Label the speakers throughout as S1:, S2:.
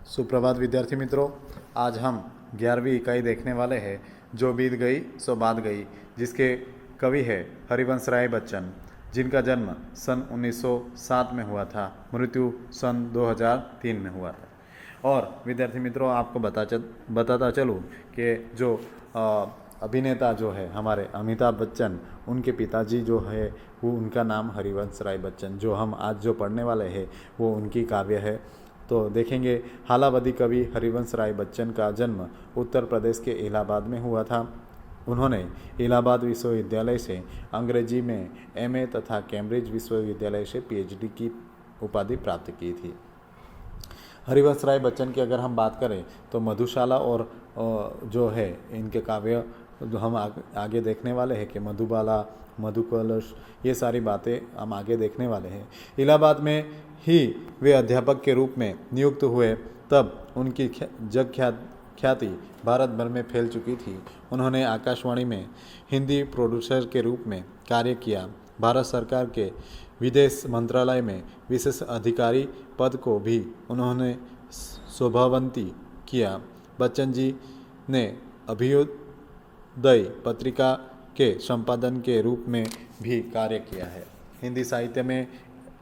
S1: सुप्रभात विद्यार्थी मित्रों, आज हम 11वीं इकाई देखने वाले हैं जो बीत गई सो बात गई, जिसके कवि है हरिवंश राय बच्चन, जिनका जन्म सन 1907 में हुआ था, मृत्यु सन 2003 में हुआ था। और विद्यार्थी मित्रों, आपको बताता चलूँ कि जो अभिनेता जो है हमारे अमिताभ बच्चन, उनके पिताजी जो है वो उनका नाम हरिवंश राय बच्चन, जो हम आज जो पढ़ने वाले हैं वो उनकी काव्य है। तो देखेंगे, हालावादी कवि हरिवंश राय बच्चन का जन्म उत्तर प्रदेश के इलाहाबाद में हुआ था। उन्होंने इलाहाबाद विश्वविद्यालय से अंग्रेजी में एमए तथा कैम्ब्रिज विश्वविद्यालय से पीएचडी की उपाधि प्राप्त की थी। हरिवंश राय बच्चन की अगर हम बात करें तो मधुशाला और जो है इनके काव्य जो हम आगे देखने वाले हैं कि मधुबाला, मधुकलश, ये सारी बातें हम आगे देखने वाले हैं। इलाहाबाद में ही वे अध्यापक के रूप में नियुक्त हुए, तब उनकी ख्याति भारत भर में फैल चुकी थी। उन्होंने आकाशवाणी में हिंदी प्रोड्यूसर के रूप में कार्य किया। भारत सरकार के विदेश मंत्रालय में विशेष अधिकारी पद को भी उन्होंने शोभावंती किया। बच्चन जी ने अभ्युदय पत्रिका के संपादन के रूप में भी कार्य किया है। हिंदी साहित्य में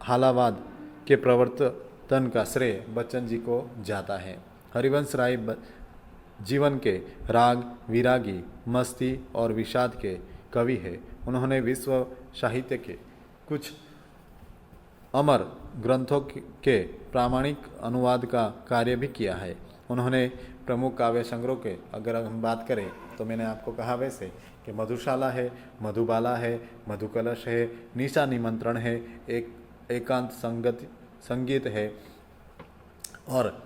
S1: हालावाद के प्रवर्तन का श्रेय बच्चन जी को जाता है। हरिवंश राय जीवन के राग, विरागी, मस्ती और विषाद के कवि है। उन्होंने विश्व साहित्य के कुछ अमर ग्रंथों के प्रामाणिक अनुवाद का कार्य भी किया है। उन्होंने प्रमुख काव्य संग्रह के अगर हम बात करें तो मैंने आपको कहा वैसे कि मधुशाला है, मधुबाला है, मधुकलश है, निशा निमंत्रण है, एक एकांत संगीत है और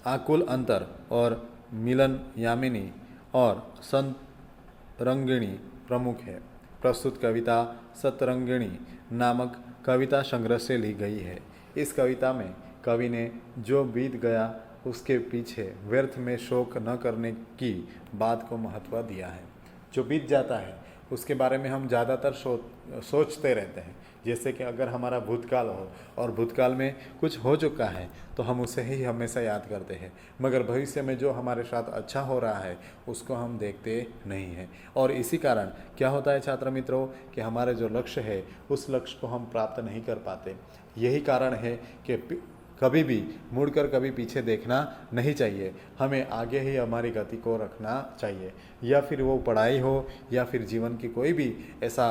S1: आकुल अंतर और मिलन यामिनी और सतरंगिणी प्रमुख है। प्रस्तुत कविता सतरंगिणी नामक कविता संग्रह से ली गई है। इस कविता में कवि ने जो बीत गया उसके पीछे व्यर्थ में शोक न करने की बात को महत्व दिया है। जो बीत जाता है उसके बारे में हम ज़्यादातर सोचते रहते हैं, जैसे कि अगर हमारा भूतकाल हो और भूतकाल में कुछ हो चुका है तो हम उसे ही हमेशा याद करते हैं, मगर भविष्य में जो हमारे साथ अच्छा हो रहा है उसको हम देखते नहीं हैं। और इसी कारण क्या होता है छात्र मित्रों कि हमारे जो लक्ष्य है उस लक्ष्य को हम प्राप्त नहीं कर पाते। यही कारण है कि कभी भी मुड़कर कभी पीछे देखना नहीं चाहिए, हमें आगे ही हमारी गति को रखना चाहिए। या फिर वो पढ़ाई हो या फिर जीवन की कोई भी ऐसा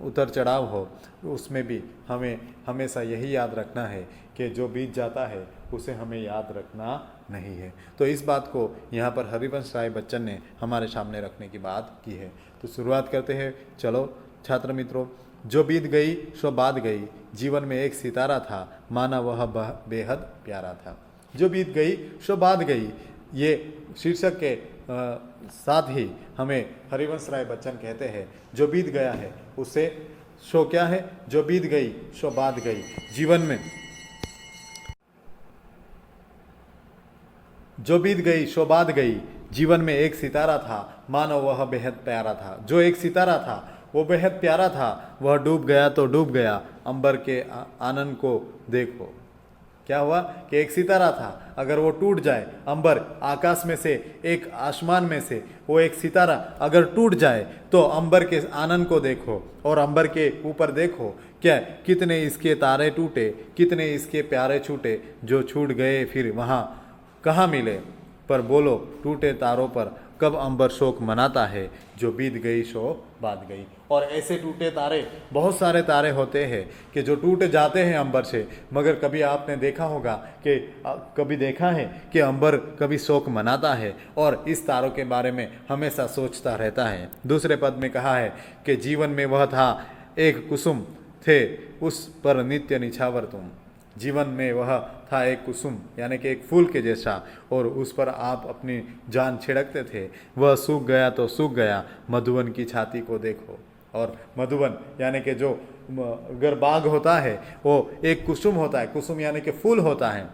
S1: उतर चढ़ाव हो, उसमें भी हमें हमेशा यही याद रखना है कि जो बीत जाता है उसे हमें याद रखना नहीं है। तो इस बात को यहाँ पर हरिवंश राय बच्चन ने हमारे सामने रखने की बात की है। तो शुरुआत करते हैं। चलो छात्र मित्रों, जो बीत गई सो बात गई, जीवन में एक सितारा था, माना वह बेहद प्यारा था। जो बीत गई सो बात गई, ये शीर्षक के साथ ही हमें हरिवंश राय बच्चन कहते हैं जो बीत गया है उसे सो क्या है, जो बीत गई सो बात गई। जीवन में जो बीत गई सो बात गई, जीवन में एक सितारा था, मानो वह बेहद प्यारा था। जो एक सितारा था वो बेहद प्यारा था, वह डूब गया तो डूब गया, अंबर के आनंद को देखो। क्या हुआ कि एक सितारा था, अगर वो टूट जाए, अंबर आकाश में से, एक आसमान में से वो एक सितारा अगर टूट जाए तो अंबर के आनंद को देखो और अंबर के ऊपर देखो, क्या कितने इसके तारे टूटे, कितने इसके प्यारे छूटे, जो छूट गए फिर वहाँ कहाँ मिले। पर बोलो टूटे तारों पर कब अंबर शोक मनाता है, जो बीत गई सो बात गई। और ऐसे टूटे तारे, बहुत सारे तारे होते हैं कि जो टूट जाते हैं अंबर से, मगर कभी आपने देखा होगा कि कभी देखा है कि अंबर कभी शोक मनाता है और इस तारों के बारे में हमेशा सोचता रहता है। दूसरे पद में कहा है कि जीवन में वह था एक कुसुम थे, उस पर नित्य निछावर तुम। जीवन में वह था एक कुसुम यानी कि एक फूल के जैसा और उस पर आप अपनी जान छिड़कते थे। वह सूख गया तो सूख गया, मधुवन की छाती को देखो। और मधुवन यानी कि जो अगर बाग होता है वो एक कुसुम होता है, कुसुम यानी कि फूल होता है।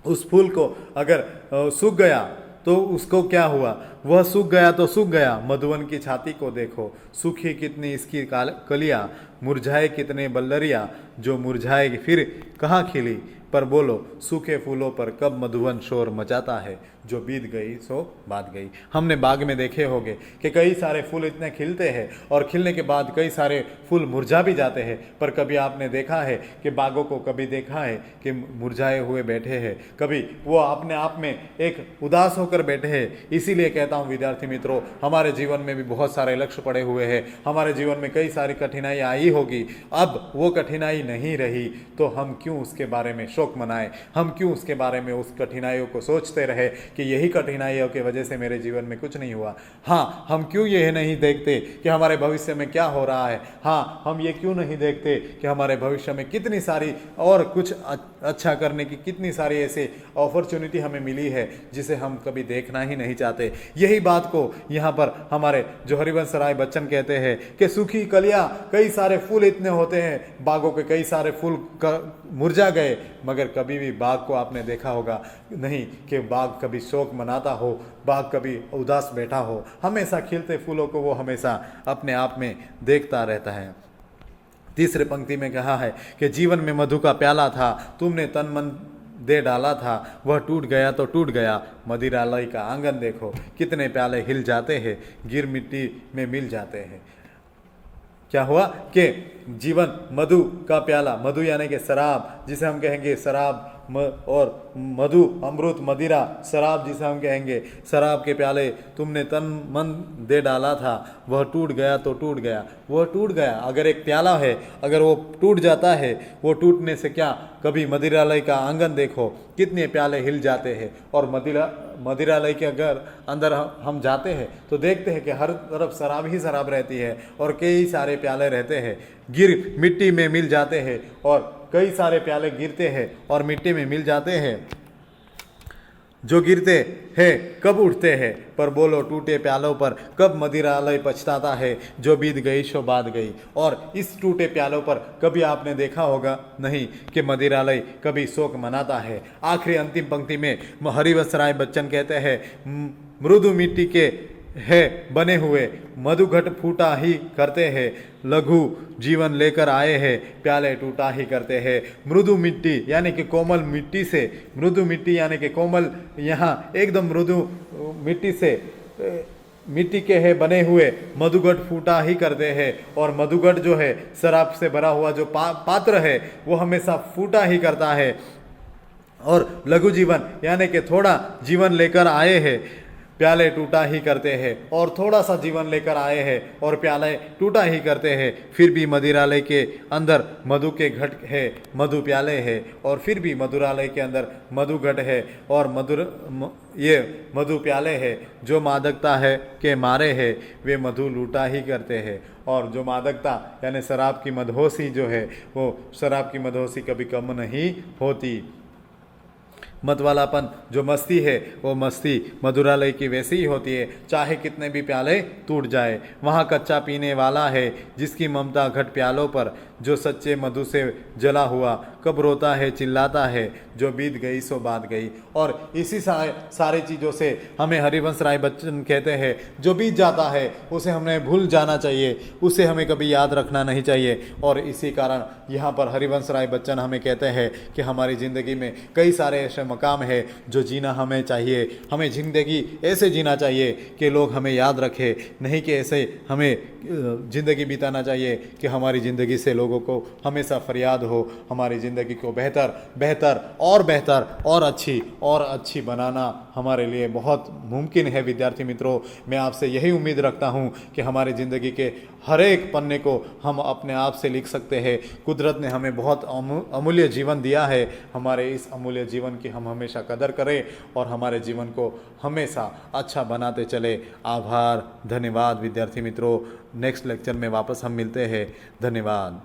S1: उस फूल को अगर सूख गया तो उसको क्या हुआ, वह सूख गया तो सूख गया, मधुवन की छाती को देखो, सूखी कितनी इसकी कलियां, मुरझाए कितने बल्लरिया, जो मुरझाएगी फिर कहाँ खिली। पर बोलो सूखे फूलों पर कब मधुवन शोर मचाता है, जो बीत गई सो बात गई। हमने बाग में देखे होंगे कि कई सारे फूल इतने खिलते हैं और खिलने के बाद कई सारे फूल मुरझा भी जाते हैं, पर कभी आपने देखा है कि बागों को कभी देखा है कि मुरझाए हुए बैठे हैं, कभी वो अपने आप में एक उदास होकर बैठे हैं। इसीलिए कहता हूँ विद्यार्थी मित्रों, हमारे जीवन में भी बहुत सारे लक्ष्य पड़े हुए हैं, हमारे जीवन में कई सारी कठिनाई आई होगी, अब वो कठिनाई नहीं रही तो हम क्यों उसके बारे में शोक मनाएं, हम क्यों उसके बारे में उस कठिनाइयों को सोचते रहे कि यही कठिनाइयों की वजह से मेरे जीवन में कुछ नहीं हुआ। हाँ, हम क्यों यह नहीं देखते कि हमारे भविष्य में क्या हो रहा है। हाँ, हम ये क्यों नहीं देखते कि हमारे भविष्य में कितनी सारी और कुछ अच्छा करने की कितनी सारी ऐसी अपॉर्चुनिटी हमें मिली है जिसे हम कभी देखना ही नहीं चाहते। यही बात को यहाँ पर हमारे जो हरिवंश राय बच्चन कहते हैं कि सूखी कलियां, कई सारे फूल इतने होते हैं, बागों के कई सारे फूल मुरझा गए, मगर कभी भी बाग को आपने देखा होगा नहीं कि बाग कभी शोक मनाता हो, बाग कभी उदास बैठा हो। हमेशा खिलते फूलों को वो हमेशा अपने आप में देखता रहता है। तीसरे पंक्ति में कहा है कि जीवन में मधु का प्याला था, तुमने तन मन दे डाला था, वह टूट गया तो टूट गया, मदिरालय का आंगन देखो, कितने प्याले हिल जाते हैं, गिर मिट्टी में मिल जाते हैं। क्या हुआ कि जीवन मधु का प्याला, मधु यानी कि शराब जिसे हम कहेंगे शराब, और मधु अमृत मदिरा शराब जिसे हम कहेंगे, शराब के प्याले तुमने तन मन दे डाला था, वह टूट गया तो टूट गया, वह टूट गया। अगर एक प्याला है, अगर वो टूट जाता है, वो टूटने से क्या, कभी मदिरालय का आंगन देखो, कितने प्याले हिल जाते हैं। और मदिरालय के अगर अंदर हम जाते हैं तो देखते हैं कि हर तरफ शराब ही शराब रहती है और कई सारे प्याले रहते हैं, गिर मिट्टी में मिल जाते हैं, और कई सारे प्याले गिरते हैं और मिट्टी में मिल जाते हैं। जो गिरते हैं कब उठते हैं, पर बोलो टूटे प्यालों पर कब मदिरालय पछताता है, जो बीत गई सो बात गई। और इस टूटे प्यालों पर कभी आपने देखा होगा नहीं कि मदिरालय कभी शोक मनाता है। आखिरी अंतिम पंक्ति में हरिवंश राय बच्चन कहते हैं, मृदु मिट्टी के है बने हुए, मधुघट फूटा ही करते हैं, लघु जीवन लेकर आए हैं, प्याले टूटा ही करते हैं। मृदु मिट्टी यानी कि कोमल मिट्टी से, मृदु मिट्टी यानी कि कोमल, यहाँ एकदम मृदु मिट्टी से, मिट्टी के है बने हुए, मधुघट फूटा ही करते हैं। और मधुघट जो है शराब से भरा हुआ जो पात्र है वो हमेशा फूटा ही करता है। और लघु जीवन यानी कि थोड़ा जीवन लेकर आए हैं, प्याले टूटा ही करते हैं। और थोड़ा सा जीवन लेकर आए हैं और प्याले टूटा ही करते हैं। फिर भी मदिरालय के अंदर मधु के घट है, मधु प्याले है, और फिर भी मधुरालय के अंदर मधु घट है और ये मधु प्याले है। जो मादकता है के मारे है, वे मधु लूटा ही करते हैं। और जो मादकता यानी शराब की मदहोशी जो है, वो शराब की मदहोशी कभी कम नहीं होती। मतवालापन जो मस्ती है, वो मस्ती मधुरालय की वैसी ही होती है, चाहे कितने भी प्याले टूट जाए। वहाँ कच्चा पीने वाला है जिसकी ममता घट प्यालों पर, जो सच्चे मधु से जला हुआ कब रोता है चिल्लाता है, जो बीत गई सो बात गई। और इसी सारी चीज़ों से हमें हरिवंश राय बच्चन कहते हैं, जो बीत जाता है उसे हमें भूल जाना चाहिए, उसे हमें कभी याद रखना नहीं चाहिए। और इसी कारण यहाँ पर हरिवंश राय बच्चन हमें कहते हैं कि हमारी ज़िंदगी में कई सारे ऐसे मकाम है जो जीना हमें चाहिए, हमें ज़िंदगी ऐसे जीना चाहिए कि लोग हमें याद रखें, नहीं कि ऐसे हमें ज़िंदगी बिताना चाहिए कि हमारी ज़िंदगी से लोगों को हमेशा फरियाद हो। हमारी ज़िंदगी को बेहतर बेहतर और अच्छी बनाना हमारे लिए बहुत मुमकिन है। विद्यार्थी मित्रों, मैं आपसे यही उम्मीद रखता हूँ कि हमारी ज़िंदगी के हर एक पन्ने को हम अपने आप से लिख सकते हैं। कुदरत ने हमें बहुत अमूल्य जीवन दिया है, हमारे इस अमूल्य जीवन की हम हमेशा कदर करें और हमारे जीवन को हमेशा अच्छा बनाते चले। आभार, धन्यवाद विद्यार्थी मित्रों। नेक्स्ट लेक्चर में वापस हम मिलते हैं। धन्यवाद।